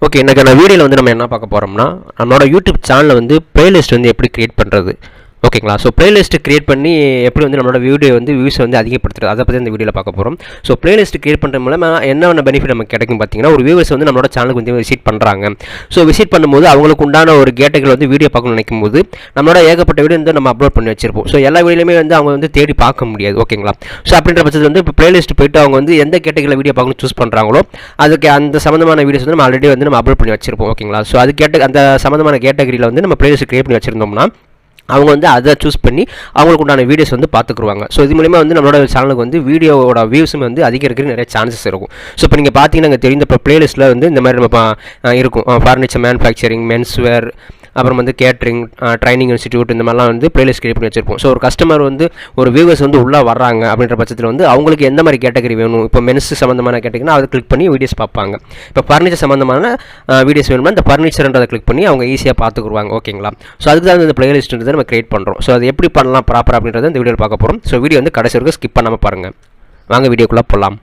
Okay, இன்றைக்கான வீடியோவில் வந்து நம்ம என்ன பார்க்க போகிறோம்னா, நம்மளோட யூடியூப் சேனலில் வந்து பிளேலிஸ்ட் வந்து எப்படி க்ரியேட் பண்ணுறது, ஓகேங்களா. ஸோ பிளேலிஸ்ட் க்ரியேட் பண்ணி எப்படி வந்து நம்மளோட வீடியோ வந்து வியூஸ் வந்து அதிகப்படுத்துறது, அதை பற்றி இந்த வீடியோவில் பார்க்க போகிறோம். ஸோ பிளேலிஸ்ட் க்ரியேட் பண்ணுறது மூலமாக என்ன பெனிஃபிட் நமக்கு கிடைக்கும் பார்த்தீங்கன்னா, ஒரு வியூவர்ஸ் வந்து நம்மளோட சேனலுக்கு வந்து விசிட் பண்ணுறாங்க. ஸோ விசிட் பண்ணும்போது அவங்களுக்கு உண்டான ஒரு கேட்டகரி வந்து வீடியோ பார்க்கணும்னு நினைக்கும் போது நம்மளோட ஏகப்பட்ட வீடியோ வந்து நம்ம அப்லோட் பண்ணி வச்சிருப்போம். ஸோ எல்லா வீடியோலையுமே வந்து அவங்க வந்து தேடி பார்க்க முடியாது, ஓகேங்களா. ஸோ அப்படின்ற பட்சத்தில் வந்து இப்போ பிளேலிஸ்ட் போய்ட்டு அவங்க வந்து எந்த கேட்டகரியில் வீடியோ பார்க்கணும் சூஸ் பண்ணுறாங்களோ அதுக்கு அந்த சம்மந்தமான வீடியோஸ் வந்து நம்ம ஆல்ரெடி வந்து நம்ம அப்லோட் பண்ணி வச்சிருப்போம், ஓகேங்களா. ஸோ அது அந்த சம்மந்தமான கேட்டகரியில் வந்து நம்ம பிளேலிஸ்ட் க்ரியேட் பண்ணி வச்சிருந்தோம்னா அவங்க வந்து அதை சூஸ் பண்ணி அவங்களுக்கு உண்டான வீடியோஸ் வந்து பார்த்துக்குருவாங்க. ஸோ இது மூலிமா வந்து நம்மளோட சேனலுக்கு வந்து வீடியோவோட வியூஸும் வந்து அதிகரிக்கிற நிறைய சான்சஸ் இருக்கும். ஸோ இப்போ நீங்கள் பார்த்தீங்கன்னா அங்கே தெரிந்த இப்போ பிளேலிஸ்ட்டில் வந்து இந்த மாதிரி நம்ம இருக்கும் ஃபர்னிச்சர் மேனுஃபேக்சரிங், மென்ஸ்வேர், அப்புறம் வந்து கேட்ரிங், ட்ரைனிங் இன்ஸ்டிடியூட், இந்த மாதிரிலாம் வந்து பிளேலிஸ்ட் கிரியேட் பண்ணி வச்சிருப்போம். ஸோ ஒரு கஸ்டமர் வந்து ஒரு வியூவர்ஸ் வந்து உள்ளே வர்றாங்க அப்படின்ற பட்சத்தில் வந்து அவங்களுக்கு எந்த மாதிரி கேட்டகரி வேணும், இப்போ மென்ஸ் சம்மந்தமான கேட்டகரினா அதை கிளிக் பண்ணி வீடியோஸ் பார்ப்பாங்க. இப்போ ஃபர்னிச்சர் சம்மந்தமான வீடியோஸ் வேணும்னா இந்த ஃபர்னிச்சர்ன்றதை கிளிக் பண்ணி அவங்க ஈஸியாக பார்த்துக்குருவாங்க, ஓகேங்களா. ஸோ அதுக்கு தான் இந்த பிளேலிஸ்ட்ன்றதை நம்ம கிரியேட் பண்ணுறோம். ஸோ அது எப்படி பண்ணலாம் ப்ராப்பர் அப்படின்றத இந்த வீடியோவில் பார்க்க போகிறோம். ஸோ வீடியோ வந்து கடைசி வரைக்கும் ஸ்கிப் பண்ணாமல் பாருங்கள். வாங்க வீடியோக்குள்ளே போகலாம்.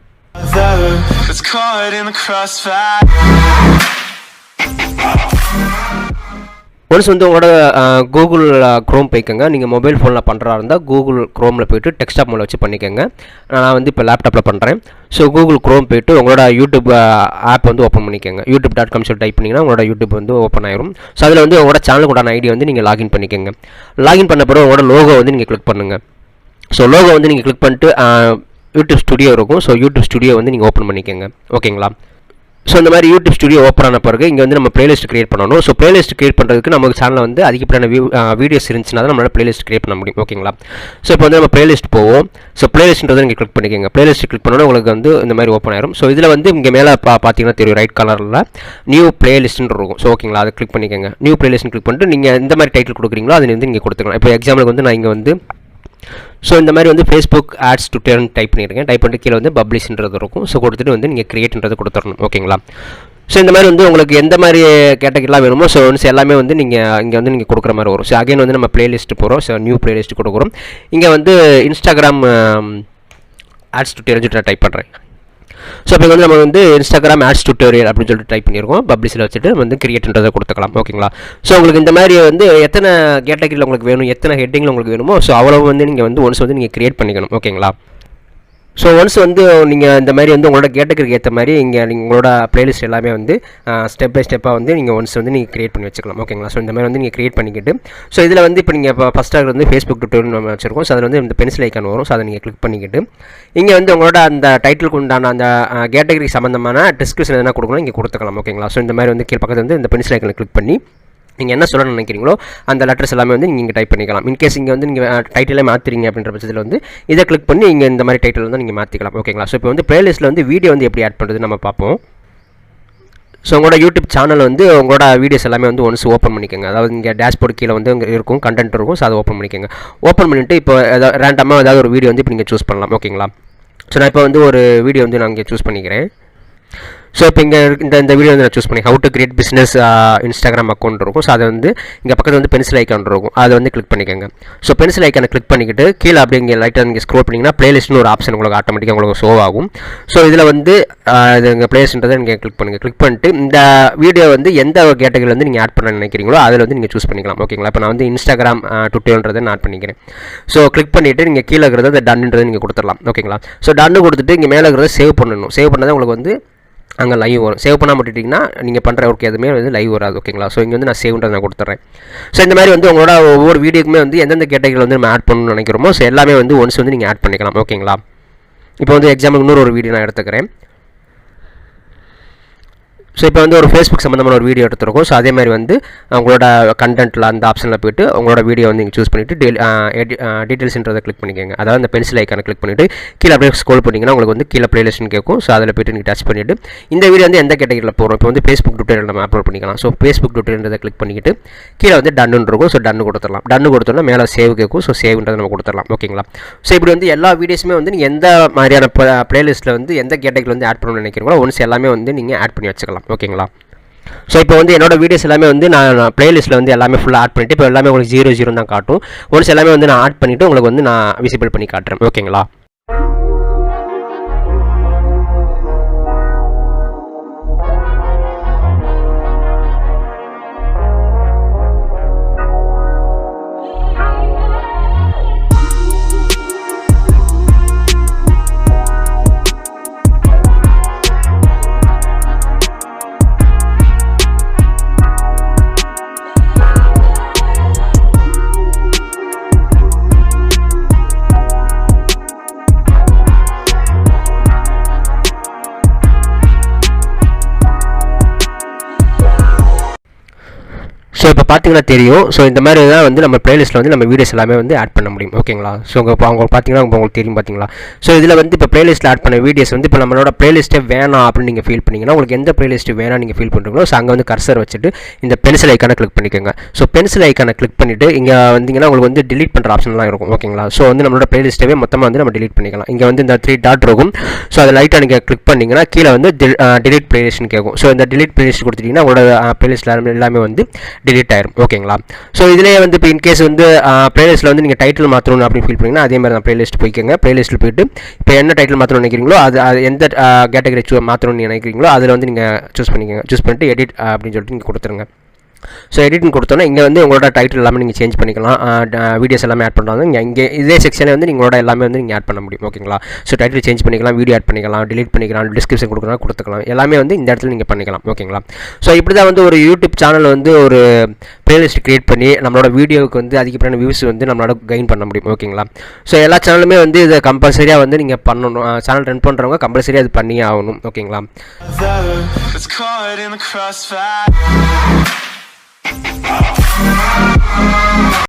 ஒன்ஸ் வந்து உங்களோட கூகுள் க்ரோம் போய்க்கோங்க. நீங்கள் மொபைல் ஃபோனில் பண்ணுறா இருந்தால் கூகுள் க்ரோமில் போய்ட்டு டெக்ஸ்டாப் மோடில் வச்சு பண்ணிக்கோங்க. நான் வந்து இப்போ லேப்டாப்பில் பண்ணுறேன். ஸோ கூகுள் க்ரோம் போய்ட்டு உங்களோட யூடியூப் ஆப் வந்து ஓப்பன் பண்ணிக்கோங்க. youtube.com சொல்லி டைப் பண்ணிங்கன்னா உங்களோட யூடியூப் வந்து ஓப்பன் ஆயிரும். ஸோ அதில் வந்து உங்களோட சேனலுக்கு உண்டான ஐடி வந்து நீங்கள் லாகின் பண்ணிக்கோங்க. லாகின் பண்ண பிறகு உங்களோட லோகோ வந்து நீங்கள் கிளிக் பண்ணுங்கள். ஸோ லோகோ வந்து நீங்கள் கிளிக் பண்ணிட்டு யூடியூப் ஸ்டுடியோ இருக்கும். ஸோ யூடியூப் ஸ்டுடியோ வந்து நீங்கள் ஓப்பன் பண்ணிக்கோங்க, ஓகேங்களா. ஸோ இந்த மாதிரி யூடியூப் ஸ்டுடியோ ஓப்பன் ஆன பிறகு இங்கே வந்து நம்ம பிளேலிஸ்ட் கிரியேட் பண்ணணும். ஸோ பிளேலிஸ்ட் கிரியேட் பண்ணுறதுக்கு நமக்கு சேனலில் வந்து அதிகப்படியான வீடியோஸ் இருந்துச்சுன்னா தான் நம்மளால் பிளேலிஸ்ட் கிரியேட் பண்ண முடியும், ஓகேங்களா. ஸோ இப்போ வந்து நம்ம பிளேலிஸ்ட் போவோம். ஸோ பிளேலிஸ்ட்ன்றதை நீங்கள் கிளிக் பண்ணிக்கோங்க. பிளேலிஸ்ட் கிளிக் பண்ணோன்னா உங்களுக்கு வந்து இந்த மாதிரி ஓப்பன் ஆயிரும். ஸோ இதில் வந்து இங்கே மேலே பார்த்தீங்கன்னா தெரியும், ரைட் கலரில் நியூ பிளேலிஸ்ட்னு இருக்கும். ஸோ ஓகேங்களா, அதை கிளிக் பண்ணிக்கோங்க. நியூ பிளேலிஸ்ட் கிளிக் பண்ணிட்டு நீங்கள் எந்த மாதிரி டைட்டில் கொடுக்குறீங்களோ அதை வந்து நீங்கள் கொடுத்துக்கலாம். இப்போ எக்ஸாம்பிளுக்கு வந்து நான் இங்கே வந்து ஸோ இந்த மாதிரி வந்து ஃபேஸ்புக் ஆட்ஸ் ட்விட்டர்னு டைப் பண்ணியிருக்கேன். டைப் பண்ணிட்டு கீழே வந்து பப்ளிஷ்ன்றது இருக்கும். ஸோ கொடுத்துட்டு வந்து நீங்கள் கிரியேட்ன்றது கொடுத்துடணும், ஓகேங்களா. ஸோ இந்த மாதிரி வந்து உங்களுக்கு எந்த மாதிரி கேட்டகரிலாம் வேணுமோ ஸோ ஒன்ஸ் எல்லாமே வந்து நீங்கள் இங்கே வந்து நீங்கள் கொடுக்குற மாதிரி வரும். ஸோ அகைன் வந்து நம்ம பிளேலிஸ்ட் போகிறோம். ஸோ நியூ பிளேலிஸ்ட் கொடுக்குறோம். இங்கே வந்து இன்ஸ்டாகிராம் ஆட்ஸ் ட்விட்டர்னு டைப் பண்ணுறேன். ஸோ இப்போ வந்து நம்ம வந்து இன்ஸ்டாகிராம் ஆட்ஸ் டுட்டோரியல் அப்படின்னு சொல்லிட்டு டைப் பண்ணியிருக்கோம். பப்ளிஷில் வச்சுட்டு வந்து கிரியேட்ன்றதை கொடுத்துக்கலாம், ஓகேங்களா. ஸோ உங்களுக்கு இந்த மாதிரி வந்து எத்தனை கேட்டகரியில் உங்களுக்கு வேணும், எத்தனை ஹெட்டிங்கில் உங்களுக்கு வேணுமோ ஸோ அவ்வளோ வந்து நீங்கள் வந்து ஒன்ஸ் வந்து நீங்கள் கிரியேட் பண்ணிக்கணும், ஓகேங்களா. ஸோ ஒன்ஸ் வந்து நீங்கள் இந்த மாதிரி வந்து உங்களோட கேட்டகரிக்கு ஏற்ற மாதிரி இங்கே உங்களோட பிளேலிஸ்ட் எல்லாமே வந்து ஸ்டெப் பை ஸ்டெப்பாக வந்து நீங்கள் ஒன்ஸ் வந்து நீங்கள் கிரியேட் பண்ணி வச்சுக்கலாம், ஓகேங்களா. ஸோ இந்த மாதிரி வந்து நீங்கள் கிரியேட் பண்ணிக்கிட்டு ஸோ இதில் வந்து இப்போ நீங்கள் இப்போ ஃபஸ்ட்டாக வந்து ஃபேஸ்புக் ட்விட்டர்னு நம்ம வச்சுருக்கோம். ஸோ அதில் வந்து இந்த பென்சில் ஐக்கான் வரும். ஸோ அதை நீங்கள் கிளிக் பண்ணிக்கிட்டு இங்கே வந்து உங்களோட அந்த டைட்டிலுக்கு உண்டான அந்த கேட்டகரி சம்மந்தமான டிஸ்கிரிப்ஷன் எதனா கொடுக்கணும் இங்கே கொடுத்துக்கலாம், ஓகேங்களா. ஸோ இந்த மாதிரி வந்து கீழே பக்கத்தில் வந்து இந்த பென்சில் ஐக்கானை கிளிக் பண்ணி நீங்கள் என்ன சொல்லணும்னு நினைக்கிறீங்களோ அந்த லெட்டர்ஸ் எல்லாமே வந்து நீங்கள் இங்கே டைப் பண்ணிக்கலாம். இன்கேஸ் இங்கே வந்து நீங்கள் டைட்டிலே மாற்றுறீங்க அப்படின்ற பட்சத்தில் வந்து இதை கிளிக் பண்ணி இங்கே இந்த மாதிரி டைட்டில் வந்து நீங்கள் மாற்றிக்கலாம், ஓகேங்களா. ஸோ இப்போ வந்து பிளேலிஸ்ட்டில் வந்து வீடியோ வந்து எப்படி ஆட் பண்ணுறது நம்ம பார்ப்போம். ஸோ உங்களோட யூடியூப் சேனல் வந்து உங்களோட வீடியோஸ் எல்லாமே வந்து ஒன்ஸ் ஓப்பன் பண்ணிக்கோங்க. அதாவது இங்கே டேஷ்போர்டு கீழே வந்து இங்கே இருக்கும், கண்டென்ட் இருக்கும். ஸோ அதை ஓப்பன் பண்ணிக்கோங்க. ஓப்பன் பண்ணிவிட்டு இப்போ ஏதாவது ரேண்டமாக ஏதாவது ஒரு வீடியோ வந்து இப்போ நீங்கள் சூஸ் பண்ணலாம், ஓகேங்களா. ஸோ நான் இப்போ வந்து ஒரு வீடியோ வந்து நான் இங்கே சூஸ் பண்ணிக்கிறேன். ஸோ இப்போ இங்கே இந்த வீடியோ வந்து நான் சூஸ் பண்ணி how to create business Instagram account இருக்கும். ஸோ அதை வந்து இங்கே பக்கத்தில் வந்து பென்சில் ஐக்கான் இருக்கும். அதை வந்து கிளிக் பண்ணிக்கோங்க. ஸோ பென்சில் ஐக்கானை கிளிக் பண்ணிக்கிட்டு கீழே அப்படி இங்கே லைட்டாக நீங்கள் ஸ்க்ரோல் பண்ணிங்கன்னா பிளேலிஸ்ட்னு ஒரு ஆப்ஷன் உங்களுக்கு ஆட்டோமேட்டிக்காக உங்களுக்கு ஷோ ஆகும். ஸோ இதில் வந்து இது இங்கே பிளேலிஸ்ட்ன்றதை நீங்கள் கிளிக் பண்ணுங்கள். கிளிக் பண்ணிட்டு இந்த வீடியோ வந்து எந்த கேட்டகரியில் வந்து நீங்கள் ஆட் பண்ண நினைக்கிறீங்களோ அதில் வந்து நீங்கள் சூஸ் பண்ணிக்கலாம், ஓகேங்களா. இப்போ நான் வந்து இன்ஸ்டாகிராம் ட்விட்டர்ன்றதை நான் ஆட் பண்ணிக்கிறேன். ஸோ கிளிக் பண்ணிவிட்டு நீங்கள் கீழே இருக்கிறத அந்த டன்ன்றதை நீங்கள் கொடுத்துடலாம், ஓகேங்களா. ஸோ டன்னு கொடுத்துட்டு இங்கே மேலே இருக்கிறத சேவ் பண்ணணும். சேவ் பண்ணதை உங்களுக்கு வந்து அங்கே லைவ் வரும். சேவ் பண்ணால் விட்டுட்டிங்கன்னா நீங்கள் பண்ணுற ஒர்க் எதுவுமே வந்து லைவ் வராது, ஓகேங்களா. ஸோ இங்கே வந்து நான் சேவ்ன்றதை நான் கொடுத்துட்றேன். ஸோ இந்த மாதிரி வந்து உங்களோட ஒவ்வொரு வீடியோக்குமே வந்து எந்தெந்த கேட்டகரியில் வந்து நம்ம ஆட் பண்ணணும்னு நினைக்கிறோமோ ஸோ எல்லாமே வந்து ஒன்ஸ் வந்து நீங்கள் ஆட் பண்ணிக்கலாம், ஓகேங்களா. இப்போ வந்து எக்ஸாம்பிள் இன்னொரு வீடியோ நான் எடுத்துக்கிறேன். ஸோ இப்போ வந்து ஒரு ஃபேஸ்புக் சம்மந்தமான ஒரு வீடியோ எடுத்துருக்கோம். ஸோ அதே மாதிரி வந்து உங்களோட கண்டென்ட்டில் அந்த ஆப்ஷனில் போய்ட்டு உங்களோட வீடியோ வந்து நீங்கள் சூஸ் பண்ணிவிட்டு டீட்டெயில்ஸ்ன்றதை கிளிக் பண்ணிக்கோங்க. அதாவது அந்த பென்சில் ஐக்கானை கிளிக் பண்ணிவிட்டு கீழே அப்படியே ஸ்க்ரோல் பண்ணிங்கன்னா உங்களுக்கு வந்து கீழே பிளேலிஸ்ட்னு கேட்கும். ஸோ அதில் போய்ட்டு நீங்கள் டச் பண்ணிவிட்டு இந்த வீடியோ வந்து எந்த கேட்டகரியில் போகிறோம். இப்போ வந்து ஃபேஸ்புக் ட்விட்டரில் நம்ம அப்லோட் பண்ணிக்கலாம். ஸோ ஃபேஸ்புக் ட்விட்டர்ன்றதை கிளிக் பண்ணிக்கிட்டு கீழே வந்து டன்னு இருக்கும். ஸோ டன்னு கொடுத்துடலாம். டன்னு கொடுத்தோம்னா மேலே சேவ் கேட்கும். ஸோ சேவ்ன்றதை நம்ம கொடுத்துடலாம், ஓகேங்களா. ஸோ இப்படி வந்து எல்லா வீடியோஸுமே வந்து நீங்கள் எந்த மாதிரியான பிளேலிஸ்ட்டில் வந்து எந்த கேட்டகரியில் வந்து ஆட் பண்ணணும்னு நினைக்கிறீங்களோ ஒன்ஸ் எல்லாமே வந்து நீங்கள் ஆட் பண்ணி வச்சுக்கலாம், ஓகேங்களா. ஸோ இப்போ வந்து என்னோட வீடியோஸ் எல்லாமே வந்து நான் பிளேலிஸ்ட்டில் வந்து எல்லாமே ஃபுல்லாக ஆட் பண்ணிவிட்டு இப்போ எல்லாமே உங்களுக்கு 0 தான் காட்டும். ஒன்ஸ் எல்லாமே வந்து நான் ஆட் பண்ணிவிட்டு உங்களுக்கு வந்து நான் விசிபிள் பண்ணி காட்டுறேன், ஓகேங்களா. ஸோ இப்போ பார்த்தீங்கன்னா தெரியும். ஸோ இந்த மாதிரி தான் வந்து நம்ம பிளேலிஸ்ட்டில் வந்து நம்ம வீடியோஸ் எல்லாமே வந்து ஆட் பண்ண முடியும். ஓகேங்களா? ஸோ இப்போ அவங்க பார்த்தீங்கன்னா உங்களுக்கு தெரியும் பார்த்தீங்களா? ஸோ இதில் வந்து இப்போ பிளேலிஸ்ட்டில் ஆட் பண்ண வீடியோஸ் வந்து இப்போ நம்மளோட பிளேலிஸ்ட்டே வேணாம் அப்படின்னு நீங்கள் ஃபீல் பண்ணிங்கன்னா, உங்களுக்கு எந்த பிளேலிஸ்ட் வேணாம் நீங்கள் ஃபீல் பண்ணுறீங்களோ, ஸோ அங்கே வந்து கர்சர் வச்சுட்டு இந்த பென்சில் ஐக்கானை கிளிக் பண்ணிக்கோங்க. ஸோ பென்சில் ஐக்கானை கிளிக் பண்ணிவிட்டு இங்கே வந்தீங்கன்னா உங்களுக்கு வந்து டிலீட் பண்ணுற ஆப்ஷன்லாம் இருக்கும். ஓகேங்களா? ஸோ வந்து நம்மளோட பிளேலிஸ்ட்டவே மொத்தமாக வந்து நம்ம டிலீட் பண்ணிக்கலாம். இங்கே வந்து இந்த 3 டாட் இருக்கும். ஸோ அதை லைட்டாக நீங்கள் கிளிக் பண்ணிங்கன்னா கீழே வந்து டிலீட் பிளேலிஸ்ட்னு கேட்கும். ஸோ இந்த டிலீட் பிளேலிஸ்ட் கொடுத்துட்டிங்கன்னா உங்களோட பிளேலிஸ்ட் எல்லாமே வந்து டிலீட் ஆயிரும். ஓகேங்களா? ஸோ இதிலே வந்து இப்போ இன்கேஸ் வந்து பிளேலிஸ்ட்டில் வந்து நீங்கள் டைட்டில் மாற்றணும் அப்படின்னு ஃபீல் பண்ணிங்கன்னா அதே மாதிரி தான் பிளேலிஸ்ட் போய்க்கோங்க. பிளேலிஸ்ட்டில் போயிட்டு இப்போ என்ன டைட்டில் மாற்றணும்னு நினைக்கிறீங்களோ அது எந்த கேட்டகரி மாற்றணும்னு நினைக்கிறீங்களோ அதில் வந்து நீங்கள் சூஸ் பண்ணிக்கோங்க. சூஸ் பண்ணிட்டு எடிட் அப்படின்னு சொல்லிட்டு நீங்கள் கொடுத்துருங்க. ஸோ எடிட்னு கொடுத்தோன்னா இங்கே வந்து உங்களோட டைட்டில் எல்லாமே நீங்கள் சேஞ்ச் பண்ணிக்கலாம். வீடியோஸ் எல்லாமே ஆட் பண்ணுறாங்க. இங்கே இதே செக்ஷனில் வந்து நீங்களோட எல்லாமே வந்து நீங்கள் ஆட் பண்ண முடியும். ஓகேங்களா? ஸோ டைட்டில் சேஞ்ச் பண்ணிக்கலாம், வீடியோ ஆட் பண்ணிக்கலாம், டிலீட் பண்ணிக்கலாம், டிஸ்கிரிப்ஷன் கொடுத்துக்கலாம். எல்லாமே வந்து இந்த இடத்துல நீங்கள் பண்ணிக்கலாம். ஓகேங்களா? ஸோ இப்படி தான் வந்து ஒரு யூடியூப் சேனல் வந்து ஒரு பிளேலிஸ்ட் க்ரியேட் பண்ணி நம்மளோட வீடியோவுக்கு வந்து அதிகப்படியான வியூஸ் வந்து நம்மளோட கெயின் பண்ண முடியும். ஓகேங்களா? ஸோ எல்லா சேனலுமே வந்து இதை கம்பல்சரியாக வந்து நீங்கள் பண்ணணும். சேனல் ரன் பண்ணுறவங்க கம்பல்சரியாக அது பண்ணியே ஆகணும். ஓகேங்களா?